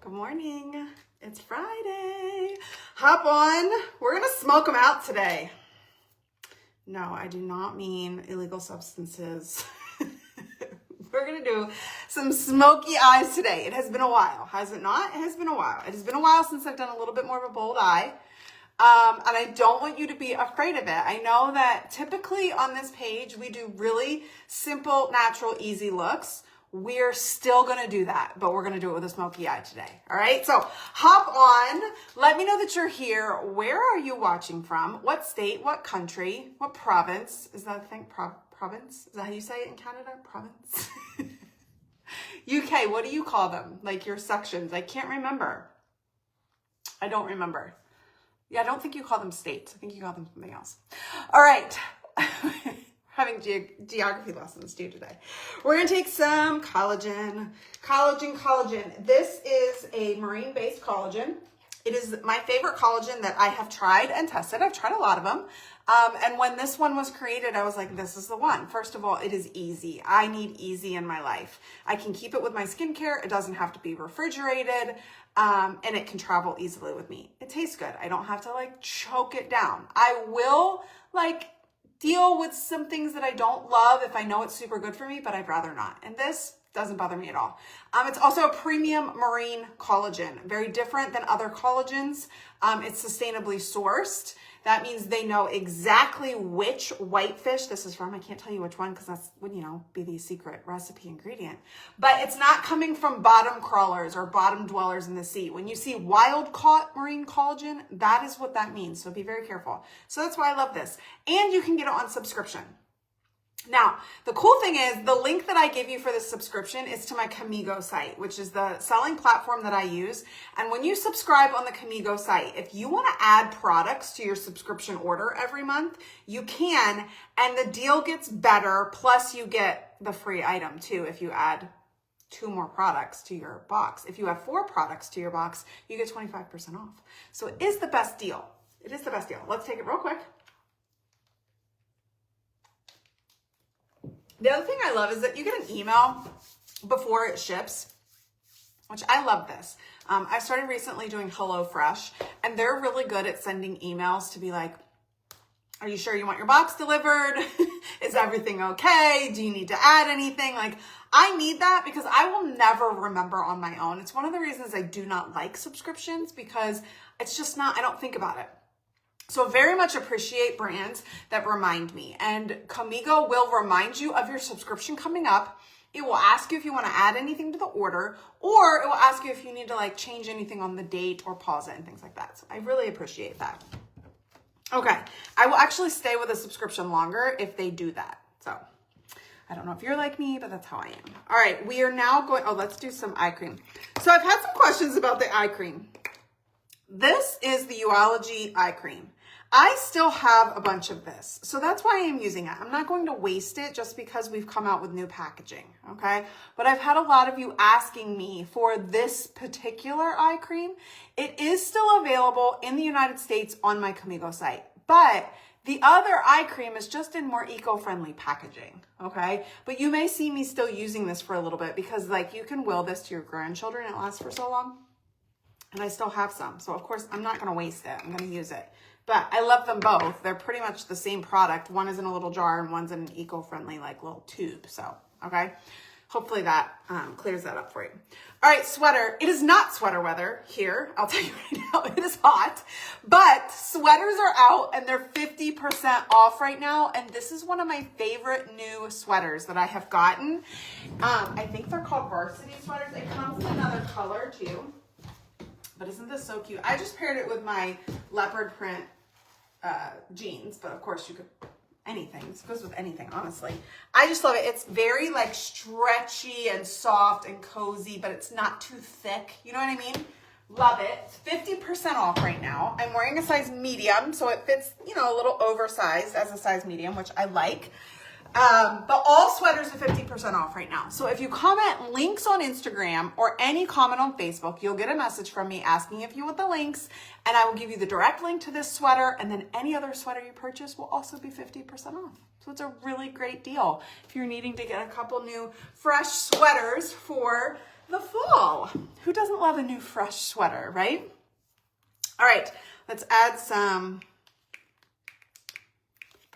Good morning. It's Friday. Hop on. We're going to smoke them out today. No, I do not mean illegal substances. We're going to do some smoky eyes today. It has been a while, has it not? It has been a while. It has been a while since I've done a little bit more of a bold eye. And I don't want you to be afraid of it. I know that typically on this page, we do really simple, natural, easy looks. We're still going to do that, but we're going to do it with a smoky eye today. All right. So hop on. Let me know that you're here. Where are you watching from? What state, what country, what province? Is that a thing? Province? Is that how you say it in Canada? Province? UK. What do you call them? Like your sections. I can't remember. I don't remember. Yeah, I don't think you call them states. I think you call them something else. All right. Having geography lessons due today. We're going to take some collagen. Collagen. This is a marine-based collagen. It is my favorite collagen that I have tried and tested. I've tried a lot of them. And when this one was created, I was like, this is the one. First of all, it is easy. I need easy in my life. I can keep it with my skincare. It doesn't have to be refrigerated. And it can travel easily with me. It tastes good. I don't have to choke it down. I will deal with some things that I don't love if I know it's super good for me, but I'd rather not. And this doesn't bother me at all. It's also a premium marine collagen, very different than other collagens. It's sustainably sourced. That means they know exactly which whitefish this is from. I can't tell you which one because that's would, be the secret recipe ingredient. But it's not coming from bottom crawlers or bottom dwellers in the sea. When you see wild caught marine collagen, that is what that means. So be very careful. So that's why I love this. And you can get it on subscription. Now, the cool thing is the link that I give you for this subscription is to my Camigo site, which is the selling platform that I use. And when you subscribe on the Camigo site, if you want to add products to your subscription order every month, you can, and the deal gets better. Plus you get the free item too. If you add 2 more products to your box, if you have 4 products to your box, you get 25% off. So it is the best deal. It is the best deal. Let's take it real quick. The other thing I love is that you get an email before it ships, which I love this. I started recently doing HelloFresh, and they're really good at sending emails to be like, are you sure you want your box delivered? Is everything okay? Do you need to add anything? I need that because I will never remember on my own. It's one of the reasons I do not like subscriptions because it's just not, I don't think about it. So very much appreciate brands that remind me, and Camigo will remind you of your subscription coming up. It will ask you if you want to add anything to the order, or it will ask you if you need to change anything on the date or pause it and things like that. So I really appreciate that. Okay. I will actually stay with a subscription longer if they do that. So I don't know if you're like me, but that's how I am. All right. We are now going, let's do some eye cream. So I've had some questions about the eye cream. This is the Uology eye cream. I still have a bunch of this, so that's why I am using it. I'm not going to waste it just because we've come out with new packaging, okay? But I've had a lot of you asking me for this particular eye cream. It is still available in the United States on my Camigo site, but the other eye cream is just in more eco-friendly packaging, okay? But you may see me still using this for a little bit because you can will this to your grandchildren. It lasts for so long. And I still have some. So of course I'm not going to waste it. I'm going to use it. But I love them both. They're pretty much the same product. One is in a little jar and one's in an eco-friendly little tube. So, okay. Hopefully that clears that up for you. All right, sweater. It is not sweater weather here. I'll tell you right now, it is hot. But sweaters are out and they're 50% off right now. And this is one of my favorite new sweaters that I have gotten. I think they're called varsity sweaters. It comes in another color too. But isn't this so cute? I just paired it with my leopard print jeans, but of course you could, anything. This goes with anything, honestly. I just love it. It's very stretchy and soft and cozy, but it's not too thick. You know what I mean? Love it. It's 50% off right now. I'm wearing a size medium, so it fits, a little oversized as a size medium, which I like. But all sweaters are 50% off right now. So if you comment links on Instagram or any comment on Facebook, you'll get a message from me asking if you want the links, and I will give you the direct link to this sweater, and then any other sweater you purchase will also be 50% off. So it's a really great deal if you're needing to get a couple new fresh sweaters for the fall. Who doesn't love a new fresh sweater, right? All right, let's add some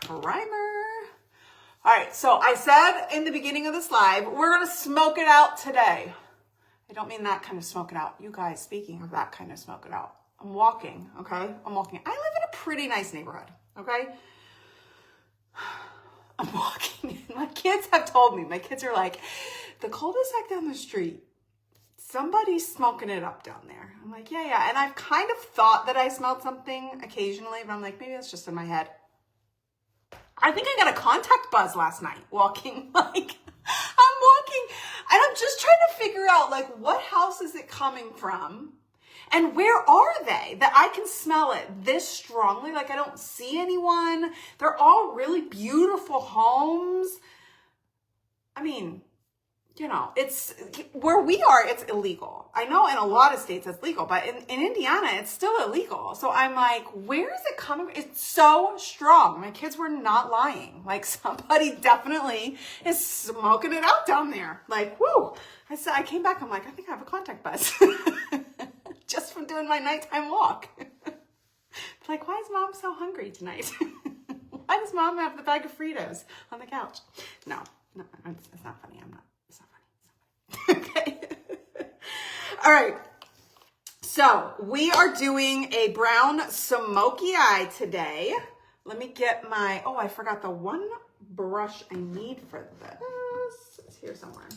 primer. All right, so I said in the beginning of this live, we're gonna smoke it out today. I don't mean that kind of smoke it out. You guys, speaking of that kind of smoke it out, I'm walking, okay? I'm walking. I live in a pretty nice neighborhood, okay? I'm walking. My kids have told me, my kids are like, the cul-de-sac down the street, somebody's smoking it up down there. I'm like, yeah. And I've kind of thought that I smelled something occasionally, but I'm like, maybe that's just in my head. I think I got a contact buzz last night walking, like, I'm walking and I'm just trying to figure out, like, what house is it coming from and where are they that I can smell it this strongly? Like, I don't see anyone. They're all really beautiful homes. I mean, you know, it's where we are, it's illegal. I know in a lot of states it's legal, but in Indiana, it's still illegal. So I'm like, where is it coming from? It's so strong. My kids were not lying. Like, somebody definitely is smoking it out down there. Like, whoo. I came back, I'm like, I think I have a contact buzz. Just from doing my nighttime walk. Like, why is mom so hungry tonight? Why does mom have the bag of Fritos on the couch? No, it's not funny. I'm not. Okay. All right. So we are doing a brown smoky eye today. Let me get my, I forgot the one brush I need for this. It's here somewhere.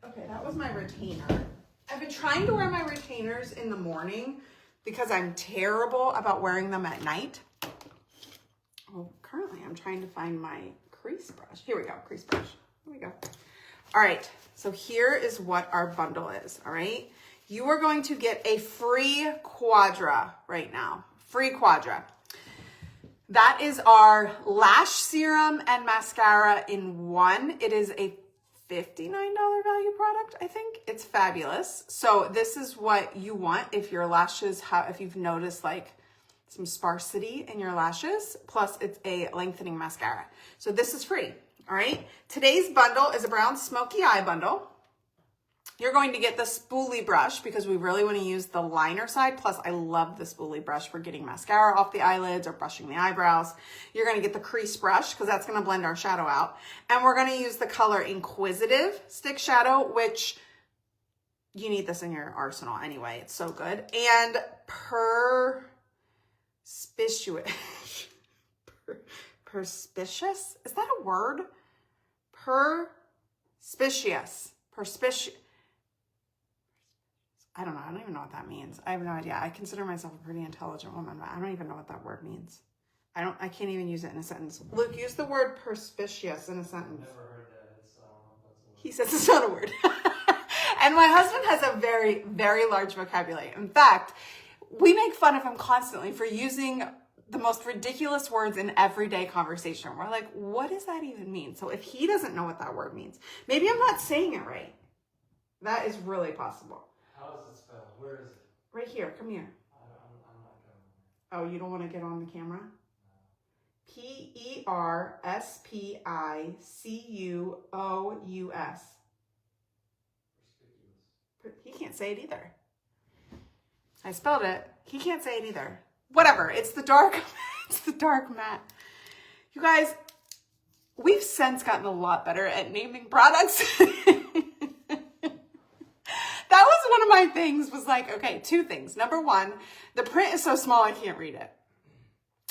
Okay, that was my retainer. I've been trying to wear my retainers in the morning because I'm terrible about wearing them at night. Well, currently I'm trying to find my crease brush. Here we go, crease brush. Here we go. All right, so here is what our bundle is, all right? You are going to get a free Quadra right now, free Quadra. That is our lash serum and mascara in one. It is a $59 value product, I think. It's fabulous. So this is what you want if your lashes have, if you've noticed like some sparsity in your lashes, plus it's a lengthening mascara. So this is free. All right, today's bundle is a brown smoky eye bundle. You're going to get the spoolie brush because we really want to use the liner side. Plus, I love the spoolie brush for getting mascara off the eyelids or brushing the eyebrows. You're going to get the crease brush because that's going to blend our shadow out. And we're going to use the color Inquisitive Stick Shadow, which you need this in your arsenal anyway. It's so good. And Perspicious? Is that a word? Perspicious. I don't know. I don't even know what that means. I have no idea. I consider myself a pretty intelligent woman, but I don't even know what that word means. I can't even use it in a sentence. Luke, use the word perspicious in a sentence. Never heard that. That's a word. He says it's not a word. And my husband has a very, very large vocabulary. In fact, we make fun of him constantly for using the most ridiculous words in everyday conversation. We're like, what does that even mean? So if he doesn't know what that word means, maybe I'm not saying it right. That is really possible. How is it spelled? Where is it? Right here. Come here. I'm not going. Oh, you don't want to get on the camera? No. Perspicous. He can't say it either. I spelled it. He can't say it either. Whatever. It's the dark matte. You guys, we've since gotten a lot better at naming products. That was one of my things, was like, okay, two things. Number one, the print is so small I can't read it.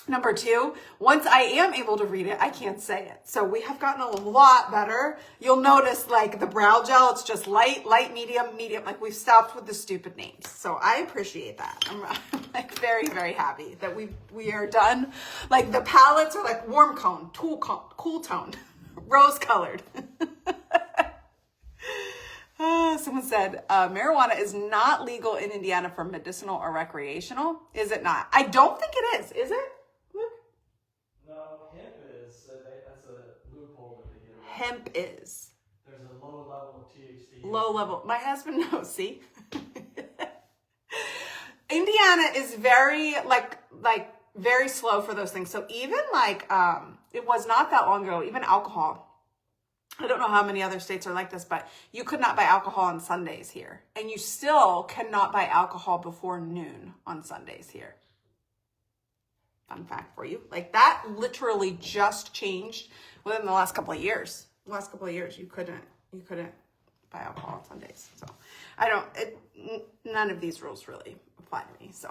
Number two, once I am able to read it, I can't say it. So we have gotten a lot better. You'll notice like the brow gel, it's just light, medium. Like we've stopped with the stupid names. So I appreciate that. I'm like very, very happy that we are done. Like the palettes are like warm cone, cool tone, rose colored. Someone said, marijuana is not legal in Indiana for medicinal or recreational. Is it not? I don't think it is it? No, hemp is. That's a loophole that they get around. Hemp is. There's a low level of THC. Low level. My husband knows, see? Indiana is very, very slow for those things. So even it was not that long ago, even alcohol. I don't know how many other states are like this, but you could not buy alcohol on Sundays here. And you still cannot buy alcohol before noon on Sundays here. Fun fact for you. Like that literally just changed within the last couple of years. The last couple of years, you couldn't buy alcohol on Sundays. So none of these rules really apply to me. So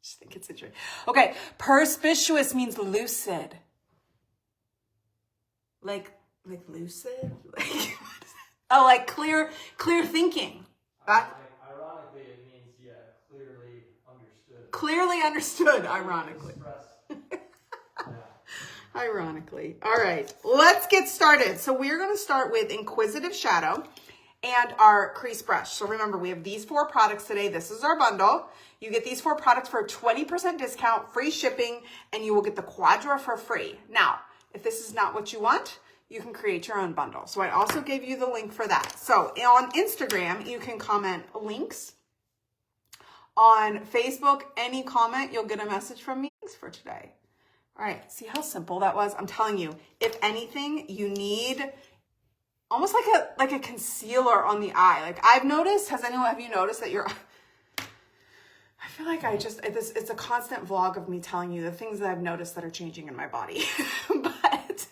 just think it's interesting. Okay. Perspicuous means lucid. Like lucid? Like clear thinking. Ironically, it means, clearly understood. Clearly understood, ironically. Ironically. All right, let's get started. So we're going to start with Inquisitive Shadow and our crease brush. So remember, we have these 4 products today. This is our bundle. You get these 4 products for a 20% discount, free shipping, and you will get the Quadra for free. Now, if this is not what you want, you can create your own bundle. So I also gave you the link for that. So on Instagram, you can comment links. On Facebook, any comment, you'll get a message from me. Thanks for today. All right, see how simple that was? I'm telling you, if anything, you need almost like a concealer on the eye. Like I've noticed, have you noticed that I feel like it's a constant vlog of me telling you the things that I've noticed that are changing in my body. But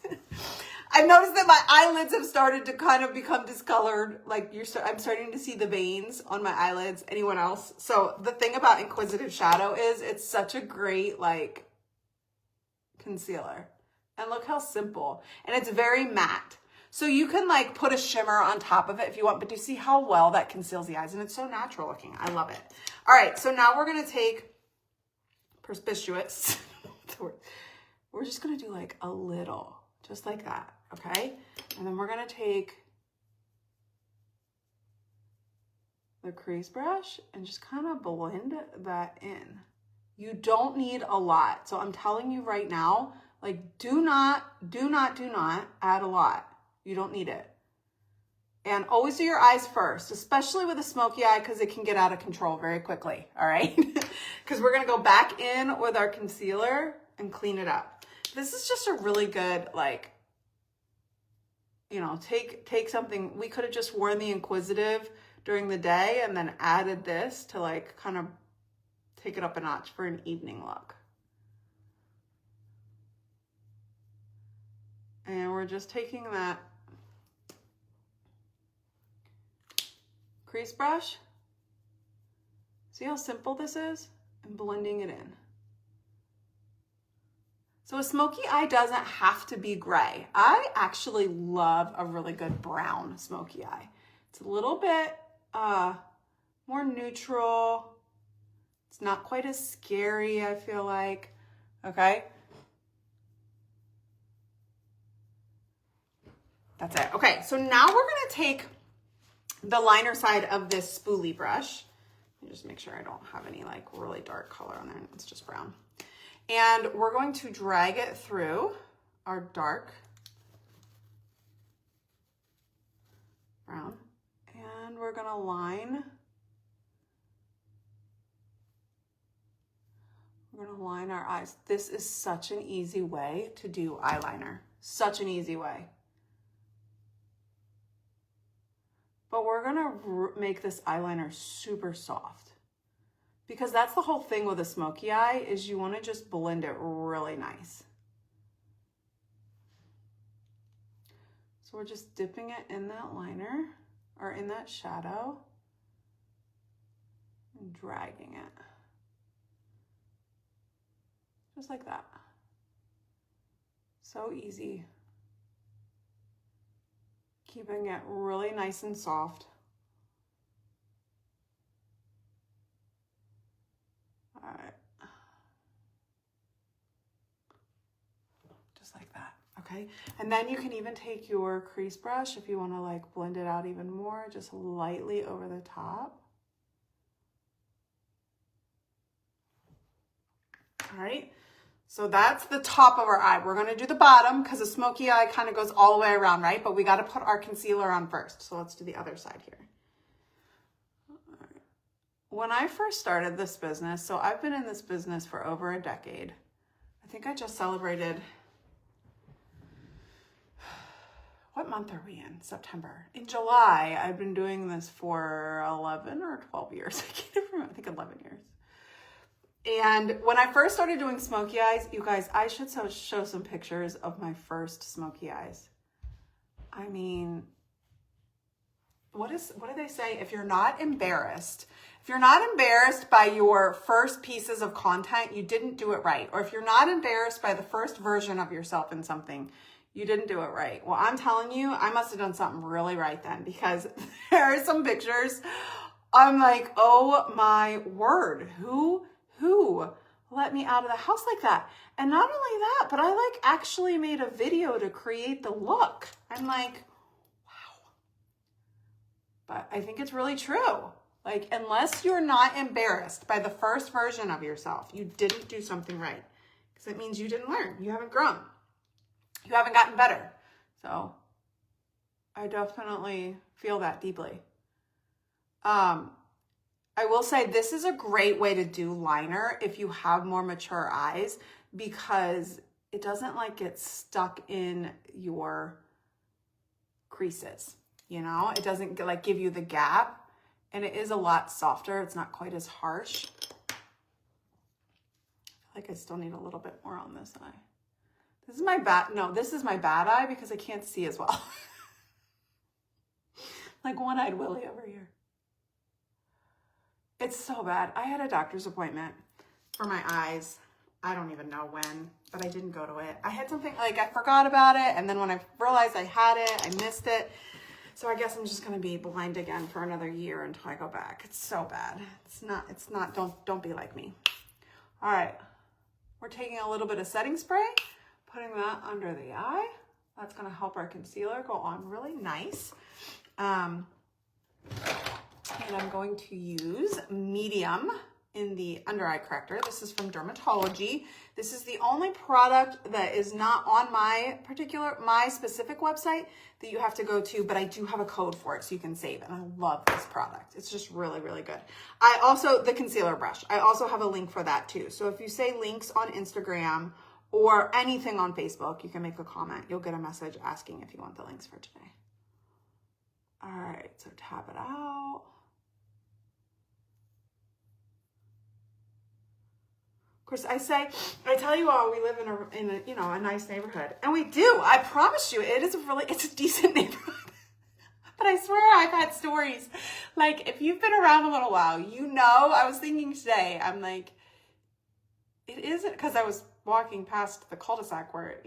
I've noticed that my eyelids have started to kind of become discolored. Like I'm starting to see the veins on my eyelids. Anyone else? So the thing about Inquisitive Shadow is it's such a great like concealer. And look how simple. And it's very matte. So you can like put a shimmer on top of it if you want, but do you see how well that conceals the eyes? And it's so natural looking. I love it. All right, so now we're going to take Perspicuous. We're just going to do like a little, just like that, okay? And then we're going to take the crease brush and just kind of blend that in. You don't need a lot. So I'm telling you right now, like do not add a lot. You don't need it. And always do your eyes first, especially with a smoky eye because it can get out of control very quickly, all right? Because we're going to go back in with our concealer and clean it up. This is just a really good, like, take something. We could have just worn the Inquisitive during the day and then added this to like kind of take it up a notch for an evening look. And we're just taking that crease brush. See how simple this is? And blending it in. So a smoky eye doesn't have to be gray. I actually love a really good brown smoky eye. It's a little bit more neutral. It's not quite as scary, I feel like. Okay. That's it. Okay, so now we're going to take the liner side of this spoolie brush. Let me just make sure I don't have any like really dark color on there. It's just brown. And we're going to drag it through our dark brown. And we're going to line. We're going to line our eyes. This is such an easy way to do eyeliner. Such an easy way. But we're gonna make this eyeliner super soft because that's the whole thing with a smoky eye is you wanna just blend it really nice. So we're just dipping it in that liner or in that shadow and dragging it. Just like that. So easy. Keeping it really nice and soft. All right. Just like that, okay? And then you can even take your crease brush if you want to like blend it out even more, just lightly over the top. All right. So that's the top of our eye. We're going to do the bottom because a smoky eye kind of goes all the way around, right? But we got to put our concealer on first. So let's do the other side here. All right. When I first started this business, so I've been in this business for over a decade. I think I just celebrated what month are we in? September. In July, I've been doing this for 11 or 12 years. I can't even remember. I think 11 years. And when I first started doing Smokey Eyes, you guys, I should show some pictures of my first Smokey Eyes. I mean, what do they say? If you're not embarrassed by your first pieces of content, you didn't do it right. Or if you're not embarrassed by the first version of yourself in something, you didn't do it right. Well, I'm telling you, I must have done something really right then, because there are some pictures. I'm like, oh my word, who let me out of the house like that? And not only that, but I like actually made a video to create the look. I'm like, wow. But I think it's really true. Like, unless you're not embarrassed by the first version of yourself, you didn't do something right. Because it means you didn't learn. You haven't grown. You haven't gotten better. So I definitely feel that deeply. I will say this is a great way to do liner if you have more mature eyes, because it doesn't like get stuck in your creases. You know, it doesn't like give you the gap, and it is a lot softer. It's not quite as harsh. I feel like I still need a little bit more on this eye. This is my this is my bad eye because I can't see as well. Like one-eyed Willie over here. It's so bad. I had a doctor's appointment for my eyes. I don't even know when, but I didn't go to it. I had something, like I forgot about it, and then when I realized I had it, I missed it. So I guess I'm just gonna be blind again for another year until I go back. It's so bad. It's not, don't be like me. All right, we're taking a little bit of setting spray, putting that under the eye. That's gonna help our concealer go on really nice. And I'm going to use medium in the under eye corrector. This is from Dermatology. This is the only product that is not on my specific website that you have to go to, but I do have a code for it so you can save it. And I love this product. It's just really, really good. The concealer brush, I also have a link for that too. So if you say links on Instagram or anything on Facebook, you can make a comment. You'll get a message asking if you want the links for today. All right, so tap it out. Of course, I tell you all, we live in a nice neighborhood, and we do. I promise you, it's a decent neighborhood. But I swear, I've had stories. Like, if you've been around a little while, you know. I was thinking today, I'm like, it isn't, because I was walking past the cul-de-sac where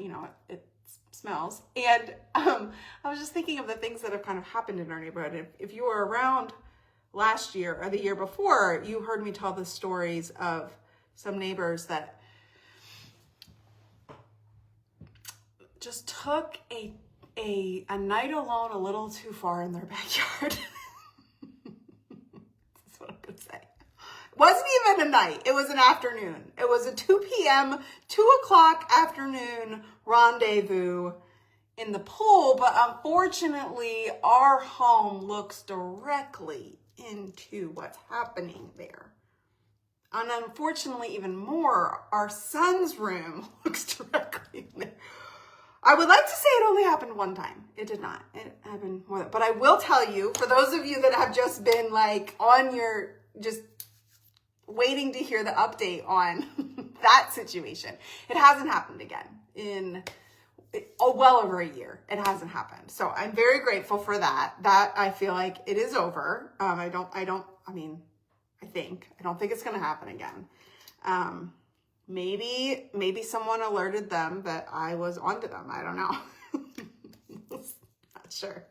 it smells, and I was just thinking of the things that have kind of happened in our neighborhood. If you were around last year or the year before, you heard me tell the stories of some neighbors that just took a night alone a little too far in their backyard. That's what I'm gonna say. It wasn't even a night. It was an afternoon. It was a 2 p.m., 2 o'clock afternoon rendezvous in the pool, but unfortunately, our home looks directly into what's happening there. And unfortunately, even more, our son's room looks directly in there. I would like to say it only happened one time. It did not. It happened more than, but I will tell you, for those of you that have just been like just waiting to hear the update on that situation, it hasn't happened again in well over a year. It hasn't happened. So I'm very grateful for that. That I feel like it is over. I don't think it's going to happen again. Maybe someone alerted them that I was onto them. I don't know. Not sure.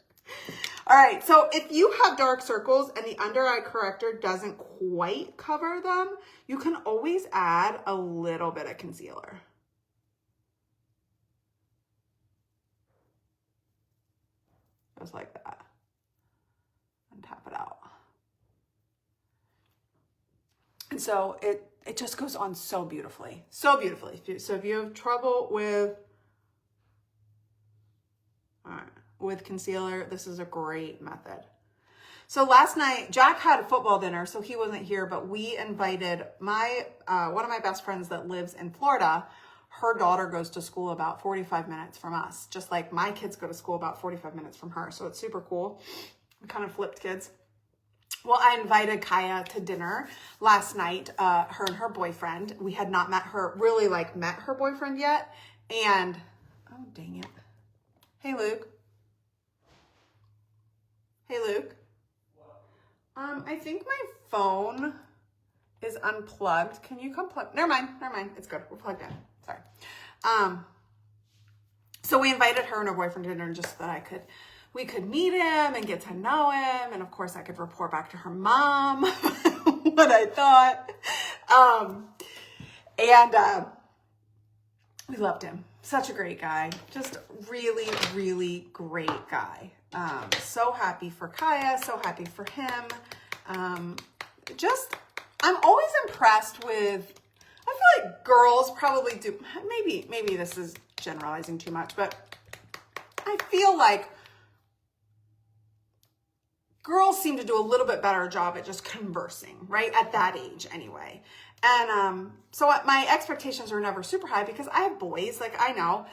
All right. So if you have dark circles and the under eye corrector doesn't quite cover them, you can always add a little bit of concealer. Just like that. And tap it out. And so it just goes on so beautifully, so beautifully. So if you have trouble with concealer, this is a great method. So last night, Jack had a football dinner, so he wasn't here, but we invited one of my best friends that lives in Florida. her daughter goes to school about 45 minutes from us, just like my kids go to school about 45 minutes from her. So it's super cool. We kind of flipped kids. Well, I invited Kaya to dinner last night, her and her boyfriend. We had not met her boyfriend yet. And, oh, dang it. Hey, Luke. Hey, Luke. I think my phone is unplugged. Can you come plug? Never mind. It's good. We're plugged in. Sorry. So we invited her and her boyfriend to dinner just so that we could meet him and get to know him. And of course I could report back to her mom what I thought. We loved him. Such a great guy. Just really, really great guy. So happy for Kaya. So happy for him. I'm always impressed with, I feel like girls probably do, maybe this is generalizing too much, but I feel like girls seem to do a little bit better job at just conversing, right? At that age anyway. And so my expectations were never super high because I have boys, like I know.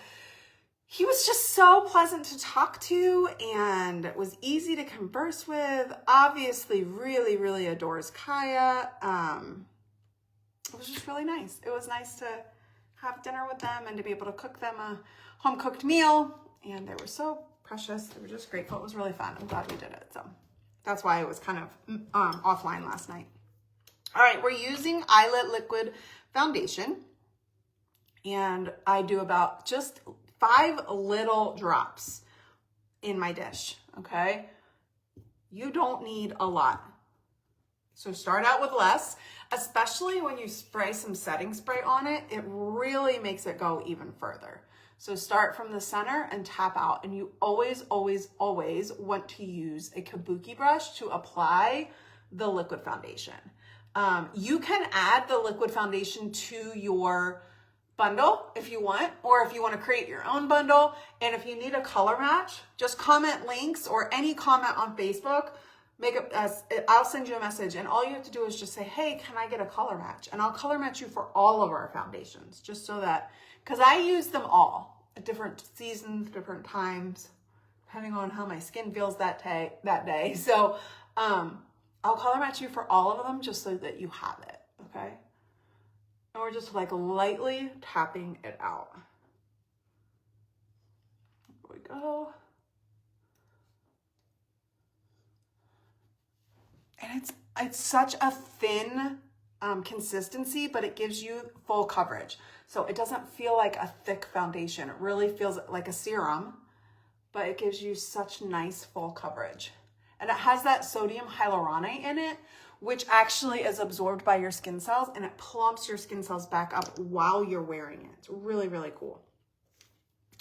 He was just so pleasant to talk to and was easy to converse with. Obviously, really, really adores Kaya. It was just really nice. It was nice to have dinner with them and to be able to cook them a home-cooked meal. And they were so precious. They were just grateful. It was really fun. I'm glad we did it. So that's why it was kind of offline last night. All right, we're using Eyelid Liquid Foundation. And I do about just 5 little drops in my dish, okay? You don't need a lot. So start out with less, especially when you spray some setting spray on it, it really makes it go even further. So start from the center and tap out. And you always, always, always want to use a kabuki brush to apply the liquid foundation. You can add the liquid foundation to your bundle if you want, or if you want to create your own bundle. And if you need a color match, just comment links or any comment on Facebook. I'll send you a message, and all you have to do is just say, hey, can I get a color match? And I'll color match you for all of our foundations, just so that, because I use them all at different seasons, different times, depending on how my skin feels that day. So I'll color match you for all of them just so that you have it, okay? And we're just like lightly tapping it out. There we go. And it's such a thin consistency, but it gives you full coverage. So it doesn't feel like a thick foundation. It really feels like a serum, but it gives you such nice full coverage. And it has that sodium hyaluronate in it, which actually is absorbed by your skin cells, and it plumps your skin cells back up while you're wearing it. It's really, really cool.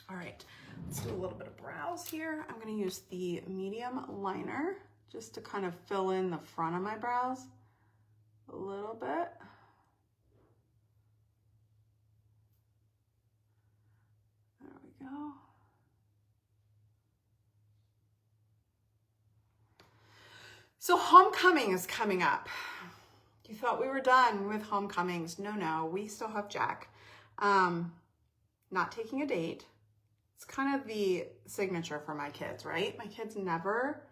All right, let's do a little bit of brows here. I'm gonna use the medium liner just to kind of fill in the front of my brows a little bit. There we go. So homecoming is coming up. You thought we were done with homecomings. No, we still have Jack. Not taking a date. It's kind of the signature for my kids, right? My kids never,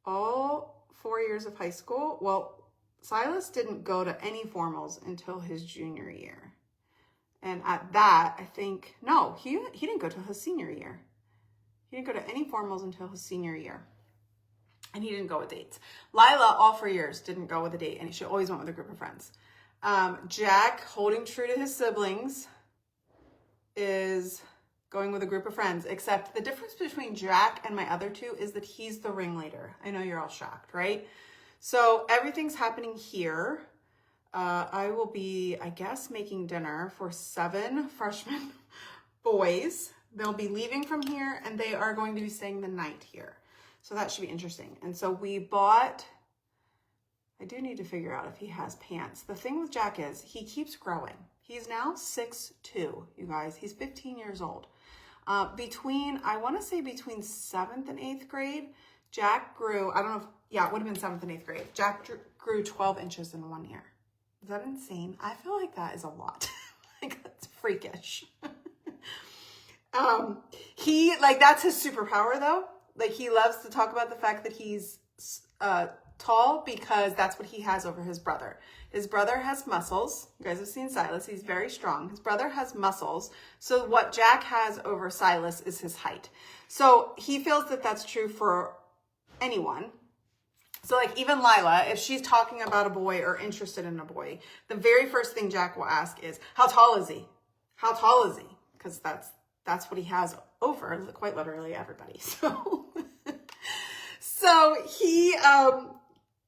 all 4 years of high school, well, Silas didn't go to any formals until his junior year. And at that, I think, no, he didn't go to his senior year. He didn't go to any formals until his senior year. And he didn't go with dates. Lila, all 4 years, didn't go with a date, and she always went with a group of friends. Jack, holding true to his siblings, is going with a group of friends, except the difference between Jack and my other two is that he's the ringleader. I know you're all shocked, right? So everything's happening here. I will be, I guess, making dinner for 7 freshman boys. They'll be leaving from here, and they are going to be staying the night here. So that should be interesting. And so we bought, I do need to figure out if he has pants. The thing with Jack is he keeps growing. He's now 6'2", you guys. He's 15 years old. I want to say between 7th and 8th grade, Jack grew, I don't know if, yeah, it would have been 7th and 8th grade. Jack grew 12 inches in 1 year. Is that insane? I feel like that is a lot. Like, that's freakish. That's his superpower though. Like, he loves to talk about the fact that he's tall because that's what he has over his brother. His brother has muscles. You guys have seen Silas. He's very strong. His brother has muscles. So what Jack has over Silas is his height. So he feels that that's true for anyone. So like even Lila, if she's talking about a boy or interested in a boy, the very first thing Jack will ask is, how tall is he? How tall is he? Because that's what he has over quite literally everybody. So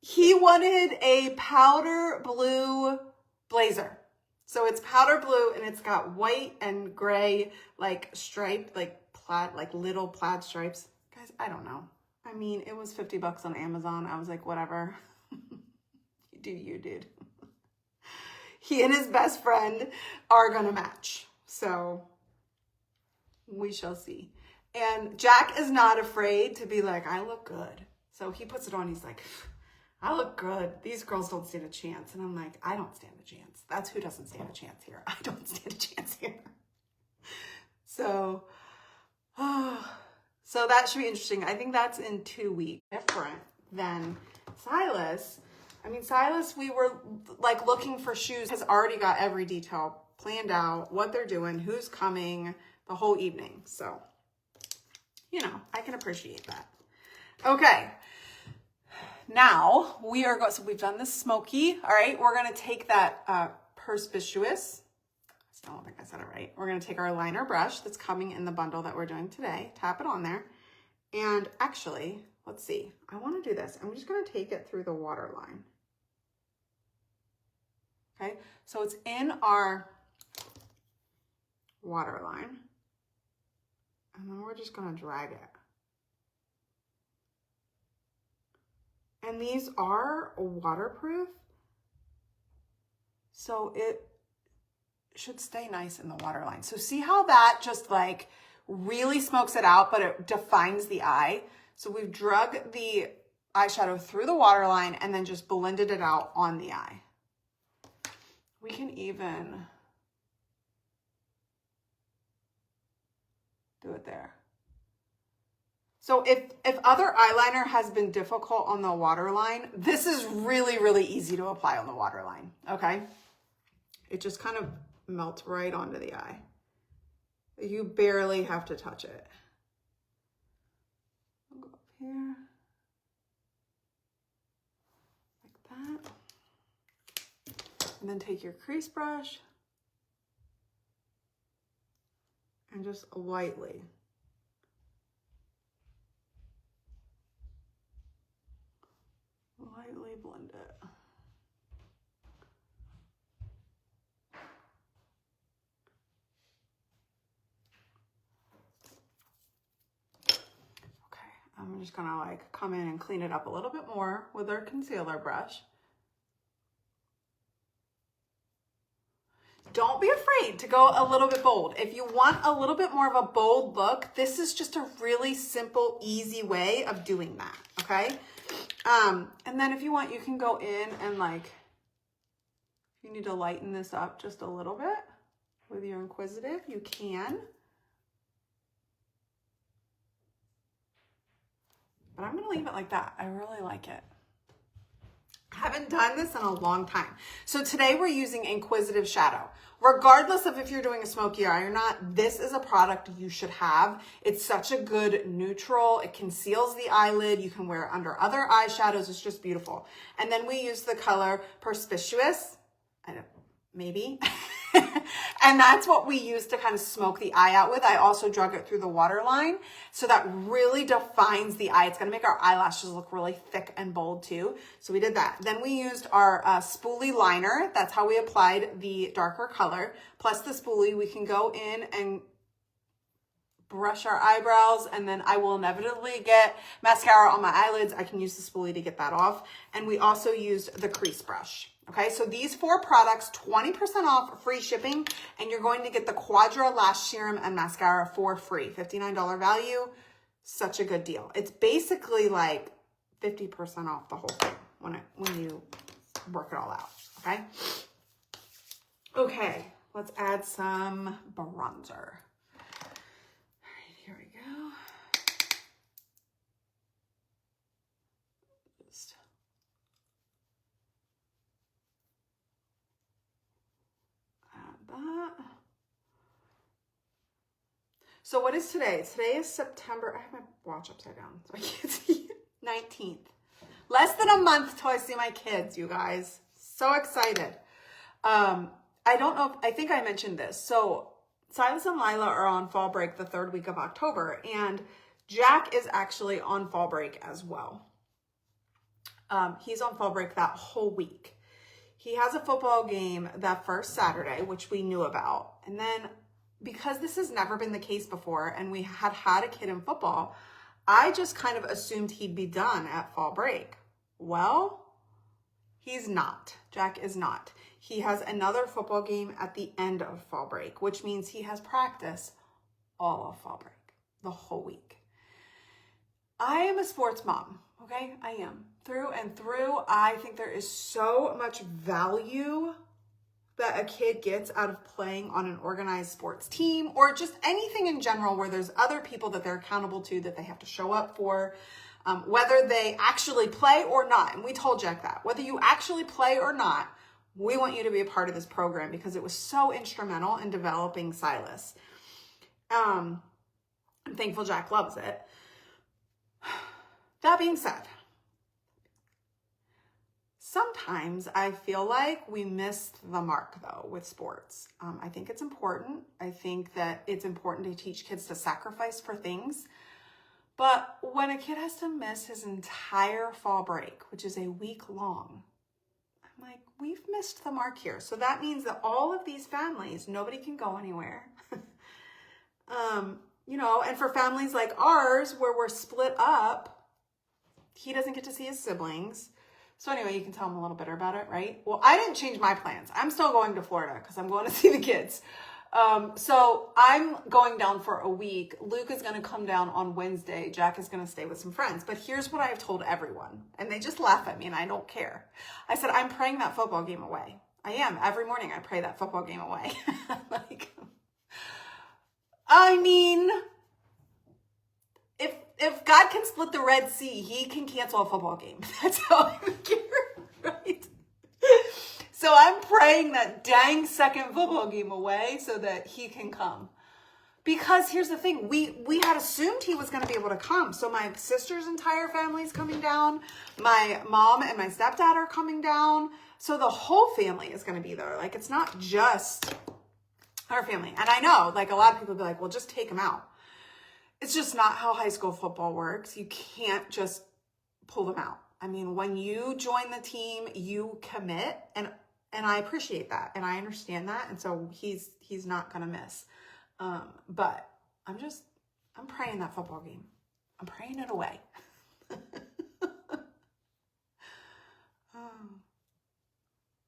he wanted a powder blue blazer. So it's powder blue and it's got white and gray, like striped, like plaid, like little plaid stripes. Guys, I don't know. I mean, it was $50 on Amazon. I was like, whatever. You do you, dude. He and his best friend are gonna match. So we shall see. And Jack is not afraid to be like, I look good. So he puts it on. He's like, I look good. These girls don't stand a chance. And I'm like, I don't stand a chance. That's who doesn't stand a chance here. I don't stand a chance here. So that should be interesting. I think that's in 2 weeks. Different than Silas. I mean, Silas, we were like looking for shoes. Has already got every detail planned out, what they're doing, who's coming, the whole evening. So, you know, I can appreciate that. Okay. Now we are going, so we've done this smoky. All right. We're going to take that perspicuous. I still don't think I said it right. We're going to take our liner brush that's coming in the bundle that we're doing today, tap it on there. And actually, let's see, I want to do this. I'm just going to take it through the waterline. Okay. So it's in our waterline. And then we're just going to drag it. And these are waterproof, so it should stay nice in the waterline. So see how that just like really smokes it out, but it defines the eye. So we've drug the eyeshadow through the waterline and then just blended it out on the eye. We can even do it there. So if other eyeliner has been difficult on the waterline, this is really, really easy to apply on the waterline, okay? It just kind of melts right onto the eye. You barely have to touch it. I'll go up here, like that. And then take your crease brush and just lightly blend it. Okay, I'm just gonna like come in and clean it up a little bit more with our concealer brush. Don't be afraid to go a little bit bold. If you want a little bit more of a bold look, this is just a really simple, easy way of doing that, okay? And then if you want, you can go in and like, if you need to lighten this up just a little bit with your Inquisitive, you can. But I'm gonna leave it like that. I really like it. I haven't done this in a long time. So today we're using Inquisitive Shadow. Regardless of if you're doing a smoky eye or not, this is a product you should have. It's such a good neutral. It conceals the eyelid. You can wear it under other eyeshadows. It's just beautiful. And then we use the color Perspicuous. I don't, maybe. And that's what we use to kind of smoke the eye out with. I also drug it through the waterline. So that really defines the eye. It's going to make our eyelashes look really thick and bold too. So we did that. Then we used our spoolie liner. That's how we applied the darker color. Plus the spoolie, we can go in and brush our eyebrows, and then I will inevitably get mascara on my eyelids. I can use the spoolie to get that off. And we also used the crease brush. Okay, so these 4 products, 20% off, free shipping, and you're going to get the Quadra Lash Serum and Mascara for free. $59 value, such a good deal. It's basically like 50% off the whole thing when you work it all out, okay? Okay, let's add some bronzer. All right, here we go. Just add that. So what is today? Today is September. I have my watch upside down, so I can't see. 19th. Less than a month till I see my kids, you guys. So excited. I don't know if, I think I mentioned this. So Silas and Lila are on fall break the 3rd week of October, and Jack is actually on fall break as well. He's on fall break that whole week. He has a football game that first Saturday, which we knew about. And then because this has never been the case before, and we had a kid in football, I just kind of assumed he'd be done at fall break. Well, he's not. Jack is not. He has another football game at the end of fall break, which means he has practice all of fall break, the whole week. I am a sports mom, okay? I am. Through and through, I think there is so much value that a kid gets out of playing on an organized sports team, or just anything in general where there's other people that they're accountable to, that they have to show up for, whether they actually play or not. And we told Jack that. Whether you actually play or not, we want you to be a part of this program because it was so instrumental in developing Silas. I'm thankful Jack loves it. That being said, sometimes I feel like we missed the mark, though, with sports. I think it's important. I think that it's important to teach kids to sacrifice for things. But when a kid has to miss his entire fall break, which is a week long, I'm like, we've missed the mark here. So that means that all of these families, nobody can go anywhere. And for families like ours, where we're split up, he doesn't get to see his siblings. So anyway, you can tell him a little bit about it, right? Well, I didn't change my plans. I'm still going to Florida because I'm going to see the kids. So I'm going down for a week. Luke is going to come down on Wednesday. Jack is going to stay with some friends. But here's what I've told everyone. And they just laugh at me and I don't care. I said, I'm praying that football game away. I am. Every morning I pray that football game away. If God can split the Red Sea, he can cancel a football game. That's how I care, right? So I'm praying that dang second football game away so that he can come. Because here's the thing, we had assumed he was going to be able to come. So my sister's entire family is coming down. My mom and my stepdad are coming down. So the whole family is going to be there. Like, it's not just our family. And I know, like, a lot of people be like, well, just take them out. It's just not how high school football works. You can't just pull them out. I mean, when you join the team, you commit, and I appreciate that, and I understand that, and so he's not gonna miss. But I'm praying that football game. I'm praying it away.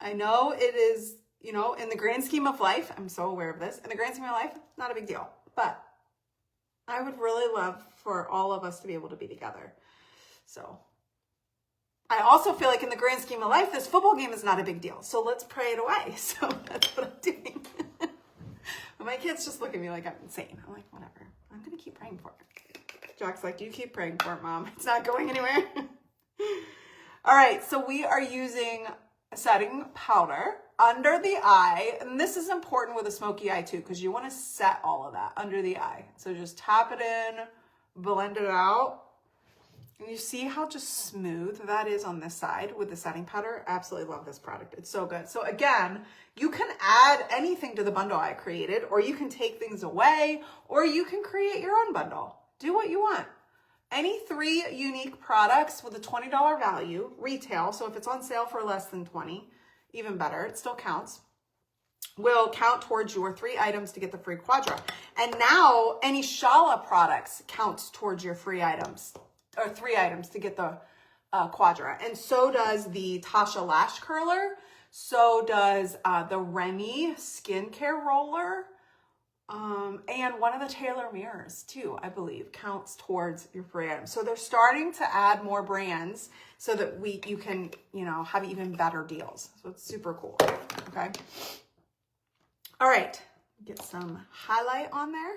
I know it is, in the grand scheme of life, I'm so aware of this. In the grand scheme of life, not a big deal, but I would really love for all of us to be able to be together. So I also feel like in the grand scheme of life, this football game is not a big deal. So let's pray it away. So that's what I'm doing. But my kids just look at me like I'm insane. I'm like, whatever. I'm going to keep praying for it. Jack's like, you keep praying for it, Mom. It's not going anywhere. All right. So we are using setting powder under the eye. And this is important with a smoky eye too, because you want to set all of that under the eye. So just tap it in, blend it out. And you see how just smooth that is on this side with the setting powder? Absolutely love this product. It's so good. So again, you can add anything to the bundle I created, or you can take things away, or you can create your own bundle. Do what you want. Any 3 unique products with a $20 value, retail, so if it's on sale for less than $20, even better, it still counts, will count towards your 3 items to get the free Quadra. And now any Shala products counts towards your free items, or 3 items to get the Quadra. And so does the Tasha Lash Curler. So does the Remy Skincare Roller. And one of the Taylor mirrors too, I believe, counts towards your free items. So they're starting to add more brands so that you can, have even better deals. So it's super cool. Okay. All right, get some highlight on there.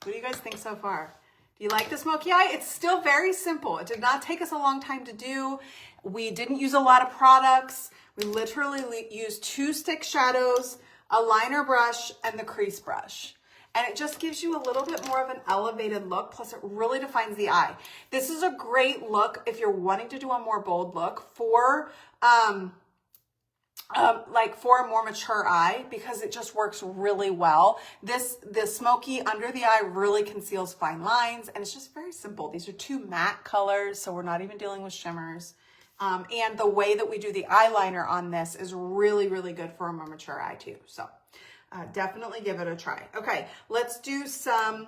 What do you guys think so far? Do you like the smoky eye? It's still very simple. It did not take us a long time to do. We didn't use a lot of products. We literally used 2 stick shadows, a liner brush, and the crease brush. And it just gives you a little bit more of an elevated look, plus it really defines the eye. This is a great look if you're wanting to do a more bold look for like for a more mature eye, because it just works really well. This smoky under the eye really conceals fine lines, and it's just very simple. These are 2 matte colors, so we're not even dealing with shimmers. And the way that we do the eyeliner on this is really, really good for a more mature eye too. So definitely give it a try. Okay, let's do some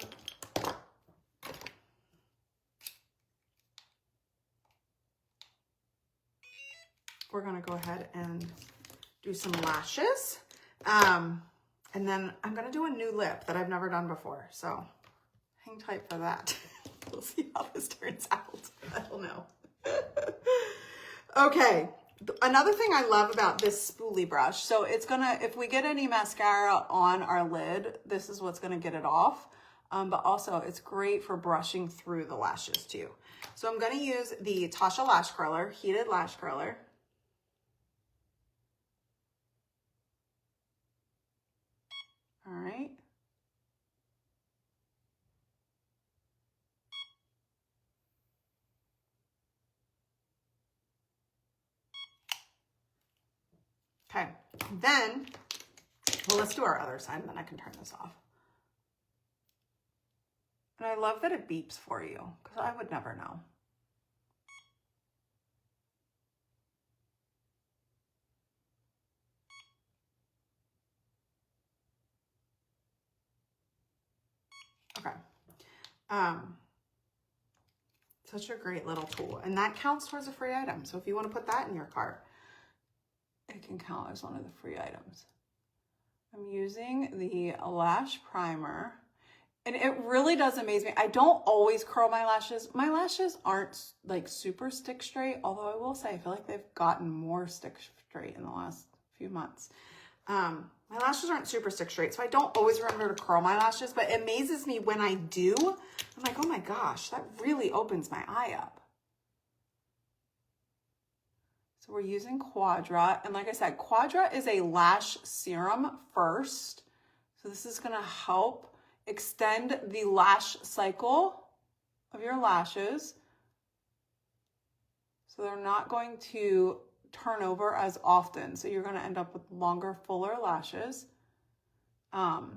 we're gonna go ahead and do some lashes. And then I'm gonna do a new lip that I've never done before. So hang tight for that. We'll see how this turns out. I don't know. Okay, another thing I love about this spoolie brush, so it's gonna, if we get any mascara on our lid, this is what's gonna get it off. But also it's great for brushing through the lashes too. So I'm gonna use the Tasha Lash Curler, Heated Lash Curler. All right. Okay, then, well, let's do our other side and then I can turn this off. And I love that it beeps for you, because I would never know. Okay. Such a great little tool. And that counts towards a free item. So if you want to put that in your cart, it can count as one of the free items. I'm using the lash primer, and it really does amaze me. I don't always curl my lashes. My lashes aren't like super stick straight, although I will say I feel like they've gotten more stick straight in the last few months. My lashes aren't super stick straight, so I don't always remember to curl my lashes, but it amazes me when I do. I'm like, oh my gosh, that really opens my eye up. So we're using Quadra, and like I said, Quadra is a lash serum first. So this is gonna help extend the lash cycle of your lashes. So they're not going to turn over as often. So you're gonna end up with longer, fuller lashes. But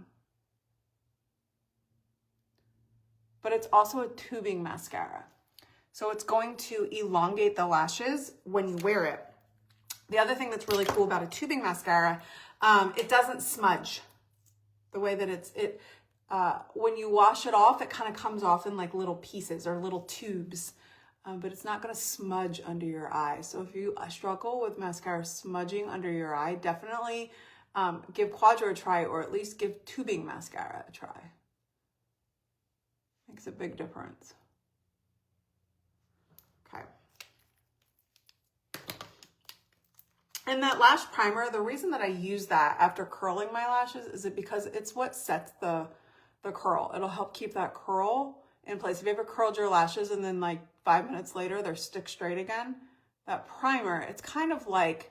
it's also a tubing mascara. So it's going to elongate the lashes when you wear it. The other thing that's really cool about a tubing mascara, it doesn't smudge. The way that when you wash it off, it kind of comes off in like little pieces or little tubes, but it's not gonna smudge under your eye. So if you struggle with mascara smudging under your eye, definitely give Quadra a try, or at least give tubing mascara a try. Makes a big difference. Okay. And that lash primer, the reason that I use that after curling my lashes is because it's what sets the curl. It'll help keep that curl in place. If you ever curled your lashes and then like 5 minutes later, they're stick straight again, that primer, it's kind of like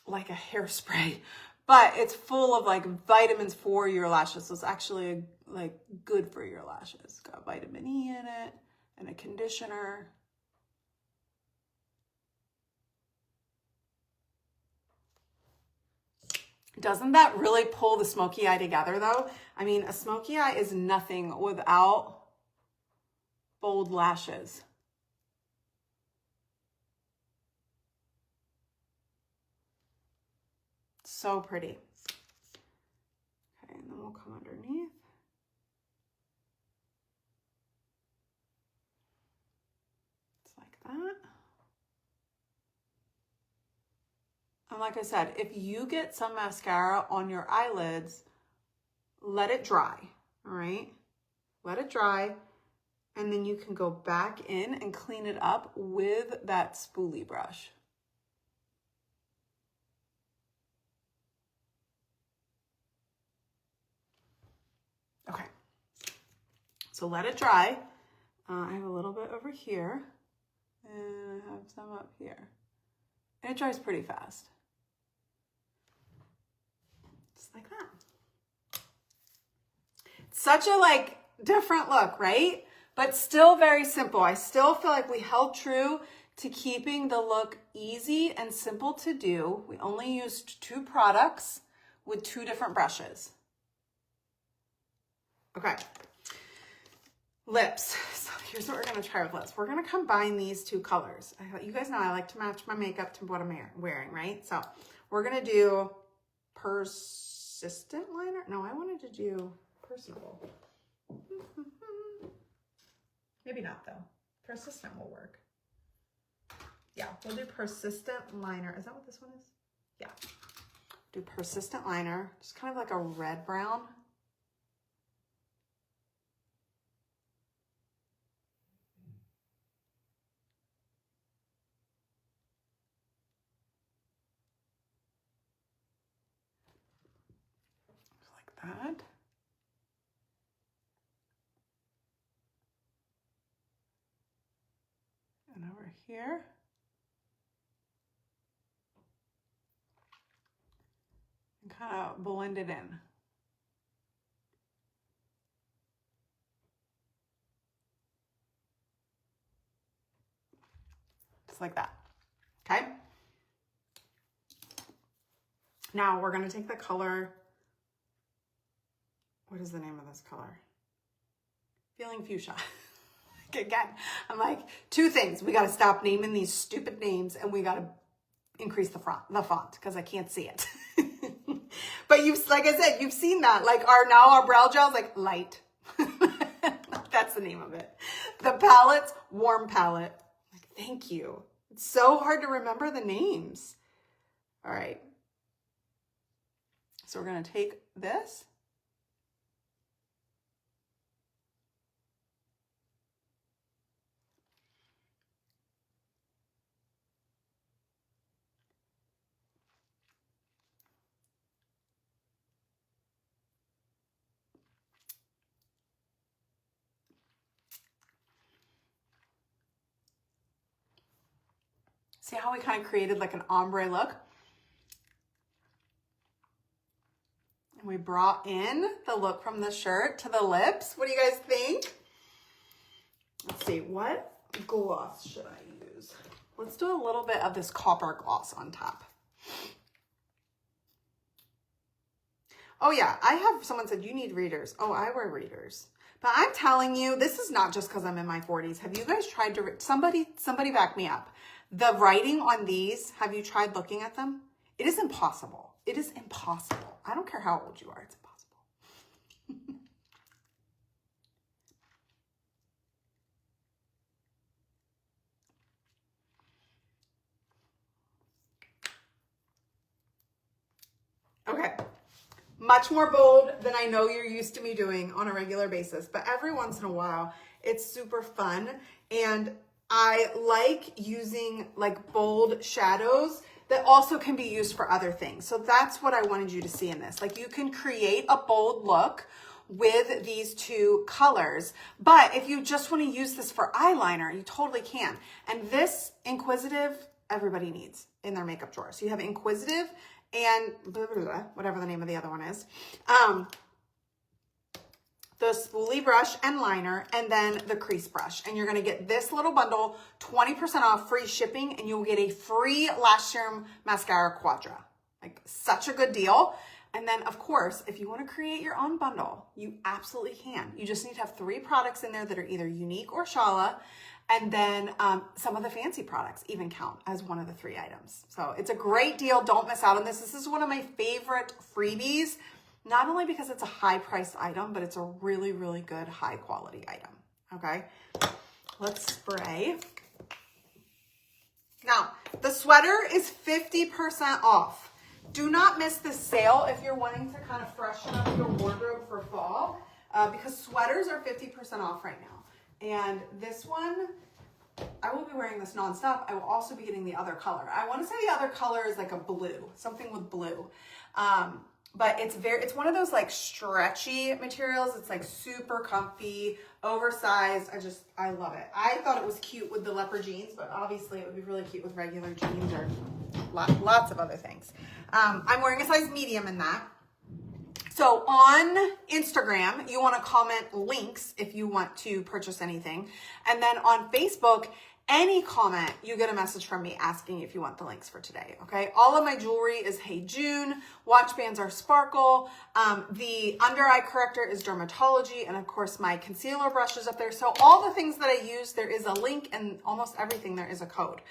a hairspray, but it's full of like vitamins for your lashes. So it's actually like good for your lashes. It's got vitamin E in it and a conditioner. Doesn't that really pull the smoky eye together though? I mean, a smoky eye is nothing without bold lashes. So pretty. Okay, and then we'll come underneath. It's like that. And like I said, if you get some mascara on your eyelids, let it dry, All right, let it dry. And then you can go back in and clean it up with that spoolie brush. Okay, so let it dry. I have a little bit over here and I have some up here. And it dries pretty fast. Just like that. Such a like different look, right? But still very simple. I still feel like we held true to keeping the look easy and simple to do. We only used 2 products with 2 different brushes. Okay. Lips. So here's what we're going to try with lips. We're going to combine these 2 colors. You guys know I like to match my makeup to what I'm wearing, right? So we're going to do persistent liner. No, I wanted to do personable. Maybe not though. Persistent will work. Yeah, we'll do persistent liner. Is that what this one is? Yeah. Do persistent liner. Just kind of like a red brown. Like that. And over here. And kind of blend it in. Just like that. Okay. Now we're going to take the color. What is the name of this color? Feeling Fuchsia. Again, I'm like, 2 things. We got to stop naming these stupid names and we got to increase the font because I can't see it. But like I said, you've seen that. Like our brow gel is like light. That's the name of it. The palette's warm palette. Like, thank you. It's so hard to remember the names. All right. So we're going to take this. See how we kind of created like an ombre look? And we brought in the look from the shirt to the lips. What do you guys think? Let's see, what gloss should I use? Let's do a little bit of this copper gloss on top. Oh yeah, someone said you need readers. Oh, I wear readers. But I'm telling you, this is not just because I'm in my 40s. Have you guys tried to, somebody back me up. The writing on these, have you tried looking at them? It is impossible. It is impossible. I don't care how old you are, it's impossible. Okay. Much more bold than I know you're used to me doing on a regular basis, but every once in a while, it's super fun. And I like using like bold shadows that also can be used for other things. So that's what I wanted you to see in this. Like you can create a bold look with these 2 colors, but if you just want to use this for eyeliner, you totally can. And this Inquisitive, everybody needs in their makeup drawer. So you have Inquisitive and blah, blah, blah, whatever the name of the other one is. The spoolie brush and liner, and then the crease brush. And you're going to get this little bundle, 20% off, free shipping, and you'll get a free Lash Serum Mascara Quadra. Like, such a good deal. And then, of course, if you want to create your own bundle, you absolutely can. You just need to have 3 products in there that are either unique or Shala, and then some of the fancy products even count as one of the 3 items. So it's a great deal. Don't miss out on this. This is one of my favorite freebies. Not only because it's a high-priced item, but it's a really, really good high-quality item, okay? Let's spray. Now, the sweater is 50% off. Do not miss this sale if you're wanting to kind of freshen up your wardrobe for fall. because sweaters are 50% off right now. And this one, I will be wearing this nonstop. I will also be getting the other color. I want to say the other color is like a blue, something with blue. But it's one of those like stretchy materials. It's like super comfy, oversized. I love it. I thought it was cute with the leopard jeans, but obviously it would be really cute with regular jeans or lots of other things. I'm wearing a size medium in that. So on Instagram, you want to comment links if you want to purchase anything. And then on Facebook, any comment, you get a message from me asking if you want the links for today, okay? All of my jewelry is Hey June. Watch bands are Sparkle. The under eye corrector is Dermatology. And of course, my concealer brush is up there. So all the things that I use, there is a link, and almost everything there is a code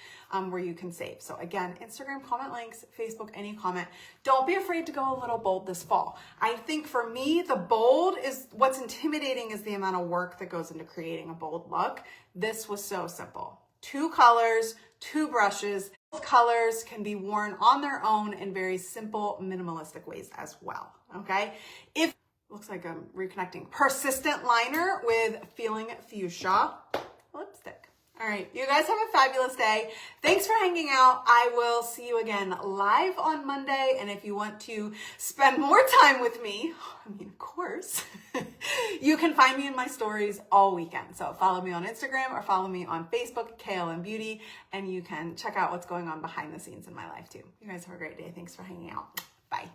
where you can save. So again, Instagram comment links, Facebook any comment. Don't be afraid to go a little bold this fall. I think for me, the bold is what's intimidating is the amount of work that goes into creating a bold look. This was so simple. 2 colors, 2 brushes. Both colors can be worn on their own in very simple, minimalistic ways as well, okay? Looks like I'm reconnecting. Persistent liner with Feeling Fuchsia lipstick. All right, you guys have a fabulous day. Thanks for hanging out. I will see you again live on Monday. And if you want to spend more time with me, I mean, of course, you can find me in my stories all weekend. So follow me on Instagram or follow me on Facebook, KLM Beauty, and you can check out what's going on behind the scenes in my life too. You guys have a great day. Thanks for hanging out. Bye.